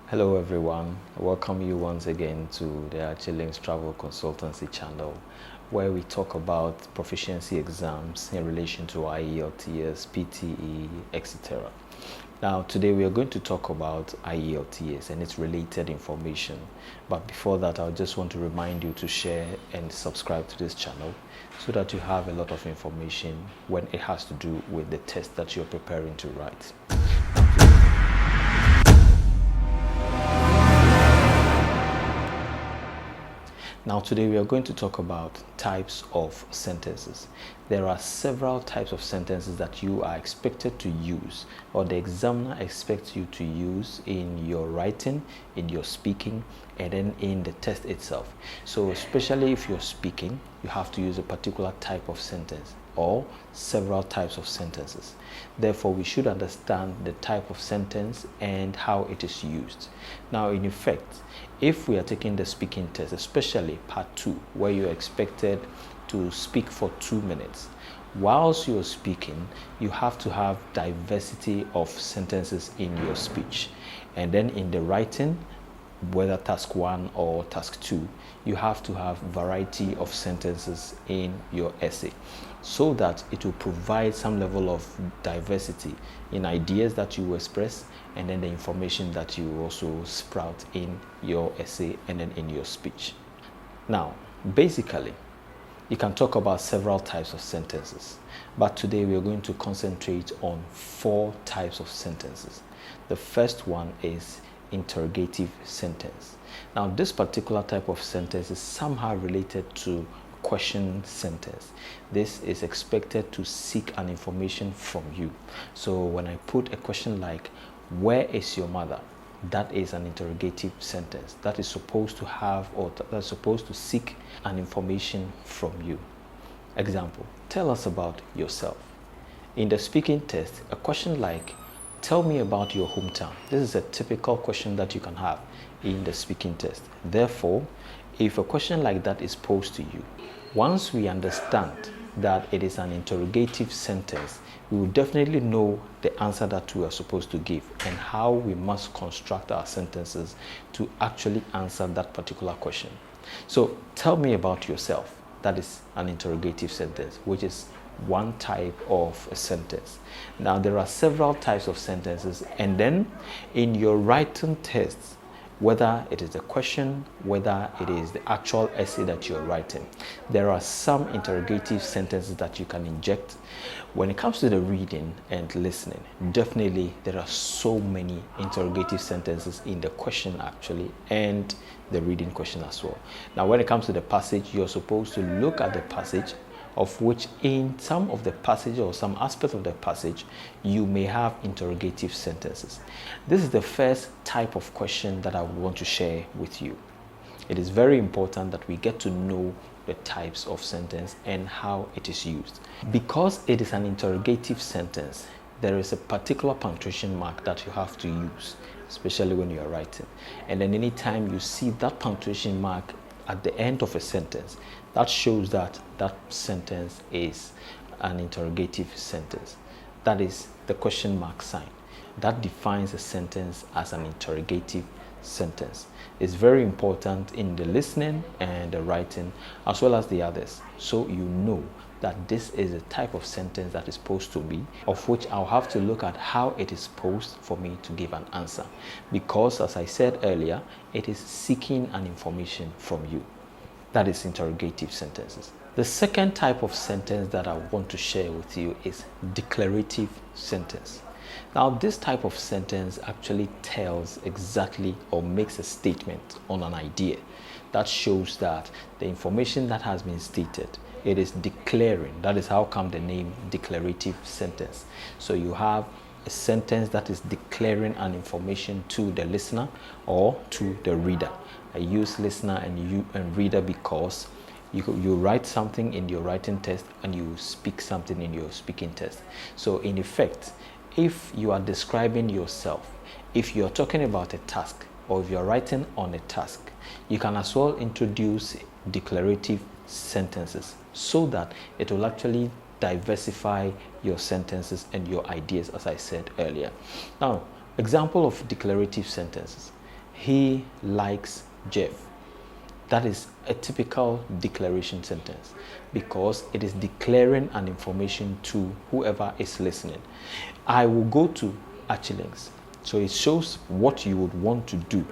Hello everyone, I welcome you once again to the Links Travel Consultancy channel, where we talk about proficiency exams in relation to Ielts, PTE, etc. Now today we are going to talk about Ielts and its related information, but before that I just want to remind you to share and subscribe to this channel so that you have a lot of information when it has to do with the test that you're preparing to write. Now today we are going to talk about types of sentences. There are several types of sentences that you are expected to use, or the examiner expects you to use in your writing, in your speaking, and then in the test itself. So especially if you're speaking, you have to use a particular type of sentence or several types of sentences. Therefore, we should understand the type of sentence and how it is used. Now, in effect, if we are taking the speaking test, especially part 2, where you're expected to speak for 2 minutes, whilst you're speaking, you have to have diversity of sentences in your speech. And then in the writing, whether task 1 or task 2, you have to have variety of sentences in your essay so that it will provide some level of diversity in ideas that you express and then the information that you also sprout in your essay and then in your speech. Now, basically, you can talk about several types of sentences, but today we are going to concentrate on 4 types of sentences. The first one is interrogative sentence. Now, this particular type of sentence is somehow related to question sentence. This is expected to seek an information from you. So when I put a question like, where is your mother? That is an interrogative sentence that is supposed to have, or that's supposed to seek an information from you. Example, tell us about yourself. In the speaking test, a question like, tell me about your hometown. This is a typical question that you can have in the speaking test. Therefore, if a question like that is posed to you, once we understand that it is an interrogative sentence, we will definitely know the answer that we are supposed to give and how we must construct our sentences to actually answer that particular question. So, tell me about yourself. That is an interrogative sentence, which is one type of a sentence. Now, there are several types of sentences, and then in your writing tests, whether it is a question, whether it is the actual essay that you're writing, there are some interrogative sentences that you can inject. When it comes to the reading and listening, definitely there are so many interrogative sentences in the question actually and the reading question as well. Now, when it comes to the passage, you're supposed to look at the passage, of which in some of the passage or some aspect of the passage, you may have interrogative sentences. This is the first type of question that I would want to share with you. It is very important that we get to know the types of sentence and how it is used. Because it is an interrogative sentence, there is a particular punctuation mark that you have to use, especially when you are writing. And then anytime you see that punctuation mark at the end of a sentence, that shows that that sentence is an interrogative sentence. That is the question mark sign. That defines a sentence as an interrogative sentence. It's very important in the listening and the writing as well as the others, so you know that this is a type of sentence that is supposed to be, of which I'll have to look at how it is posed for me to give an answer, because as I said earlier, it is seeking an information from you. That is interrogative sentences. The second type of sentence that I want to share with you is declarative sentence. Now, this type of sentence actually tells exactly or makes a statement on an idea that shows that the information that has been stated, it is declaring. That is how come the name declarative sentence. So you have a sentence that is declaring an information to the listener or to the reader. I use listener and reader because you write something in your writing test and you speak something in your speaking test. So in effect, if you are describing yourself, if you're talking about a task, or if you're writing on a task, you can as well introduce declarative sentences so that it will actually diversify your sentences and your ideas, as I said earlier. Now, example of declarative sentences. He likes Jeff. That is a typical declaration sentence because it is declaring an information to whoever is listening. I will go to Achillings. So it shows what you would want to do.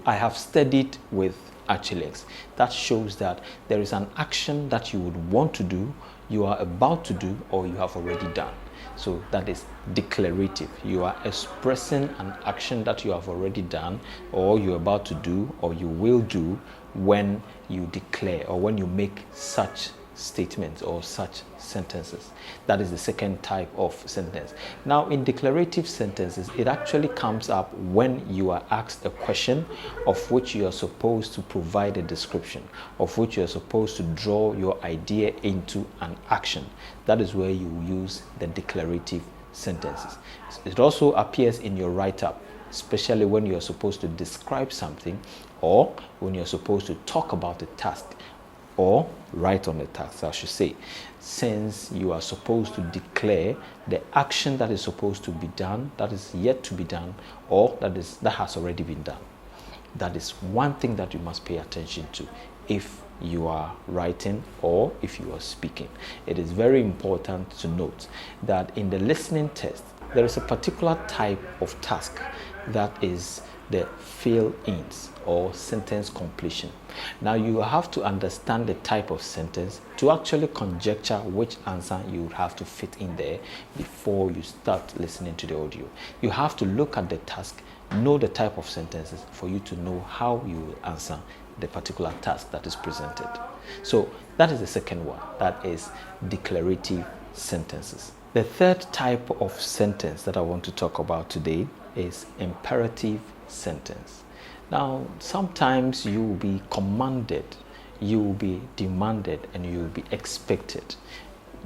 I have studied with Achillings. That shows that there is an action that you would want to do, you are about to do, or you have already done. So that is declarative. You are expressing an action that you have already done, or you're about to do, or you will do when you declare or when you make such statements or such sentences. That is the second type of sentence. Now, in declarative sentences, it actually comes up when you are asked a question of which you are supposed to provide a description, of which you are supposed to draw your idea into an action. That is where you use the declarative sentences. It also appears in your write-up, especially when you are supposed to describe something or when you're supposed to talk about a task or write on the task, I should say, since you are supposed to declare the action that is supposed to be done, that is yet to be done, or that has already been done. That is one thing that you must pay attention to if you are writing or if you are speaking. It is very important to note that in the listening test, there is a particular type of task that is the fill-ins or sentence completion. Now you have to understand the type of sentence to actually conjecture which answer you would have to fit in there before you start listening to the audio. You have to look at the task, know the type of sentences for you to know how you will answer the particular task that is presented. So that is the second one, that is declarative sentences. The third type of sentence that I want to talk about today is imperative sentence. Now, sometimes you will be commanded, you will be demanded, and you will be expected.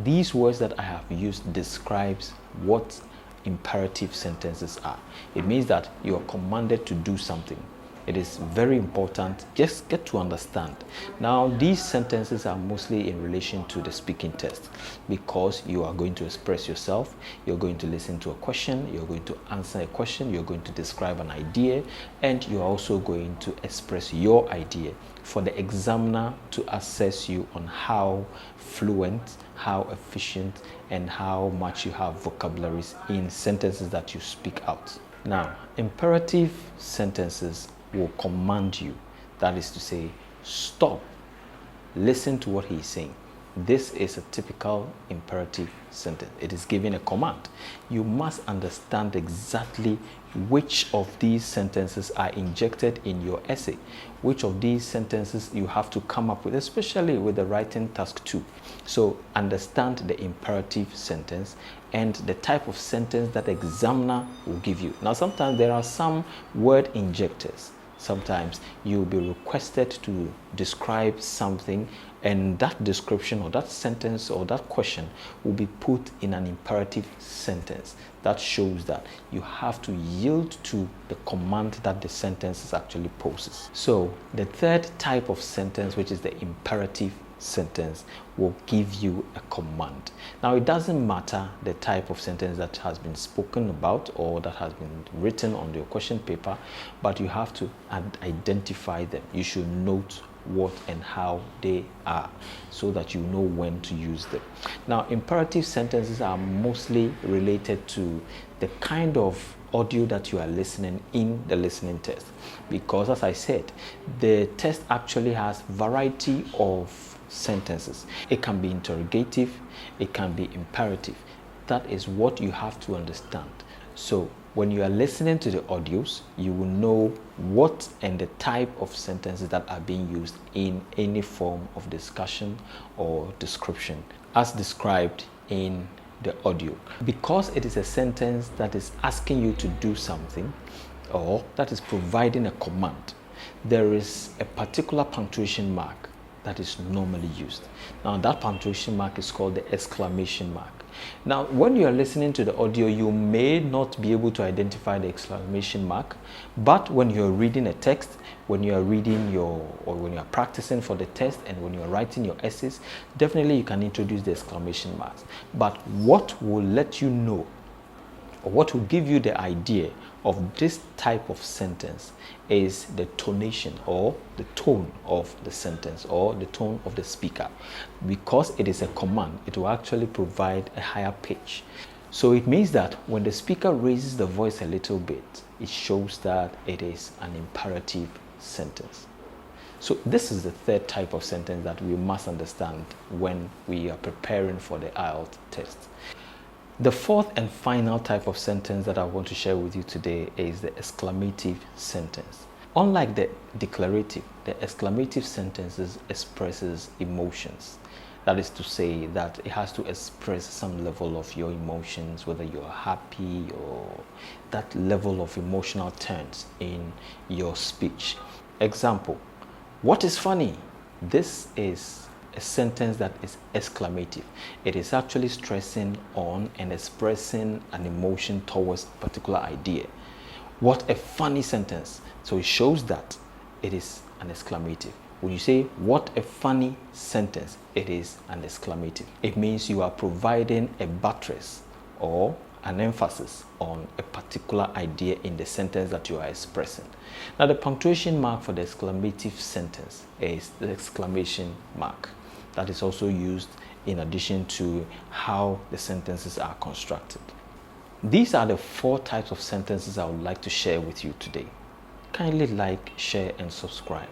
These words that I have used describes what imperative sentences are. It means that you are commanded to do something. It is very important. Just get to understand. Now, these sentences are mostly in relation to the speaking test because you are going to express yourself, you're going to listen to a question, you're going to answer a question, you're going to describe an idea, and you're also going to express your idea for the examiner to assess you on how fluent, how efficient, and how much you have vocabularies in sentences that you speak out. Now, imperative sentences will command you. That is to say, stop, listen to what he is saying. This is a typical imperative sentence. It is giving a command. You must understand exactly which of these sentences are injected in your essay, which of these sentences you have to come up with, especially with the writing task 2. So understand the imperative sentence and the type of sentence that the examiner will give you. Now, sometimes there are some word injectors. Sometimes you'll be requested to describe something, and that description or that sentence or that question will be put in an imperative sentence. That shows that you have to yield to the command that the sentence actually poses. So the third type of sentence, which is the imperative sentence, will give you a command. Now, it doesn't matter the type of sentence that has been spoken about or that has been written on your question paper, but you have to identify them. You should note what and how they are so that you know when to use them. Now, imperative sentences are mostly related to the kind of audio that you are listening in the listening test, because as I said, the test actually has variety of sentences. It can be interrogative, it can be imperative. That is what you have to understand. So when you are listening to the audios, you will know what and the type of sentences that are being used in any form of discussion or description as described in the audio. Because it is a sentence that is asking you to do something or that is providing a command, there is a particular punctuation mark that is normally used. Now, that punctuation mark is called the exclamation mark. Now, when you are listening to the audio, you may not be able to identify the exclamation mark, but when you are reading a text, when you are reading when you are practicing for the test and when you are writing your essays, definitely you can introduce the exclamation marks. But what will let you know, or what will give you the idea of this type of sentence is the tonation or the tone of the sentence or the tone of the speaker. Because it is a command, it will actually provide a higher pitch. So it means that when the speaker raises the voice a little bit, it shows that it is an imperative sentence. So this is the third type of sentence that we must understand when we are preparing for the Ielts test. The fourth and final type of sentence that I want to share with you today is the exclamative sentence. Unlike the declarative, the exclamative sentences expresses emotions. That is to say that it has to express some level of your emotions, whether you're happy or that level of emotional turns in your speech. Example, what is funny? This is a sentence that is exclamative. It is actually stressing on and expressing an emotion towards a particular idea. What a funny sentence. So it shows that it is an exclamative. When you say what a funny sentence, it is an exclamative. It means you are providing a buttress or an emphasis on a particular idea in the sentence that you are expressing. Now the punctuation mark for the exclamative sentence is the exclamation mark. That is also used in addition to how the sentences are constructed. These are the 4 types of sentences I would like to share with you today. Kindly like, share, and subscribe.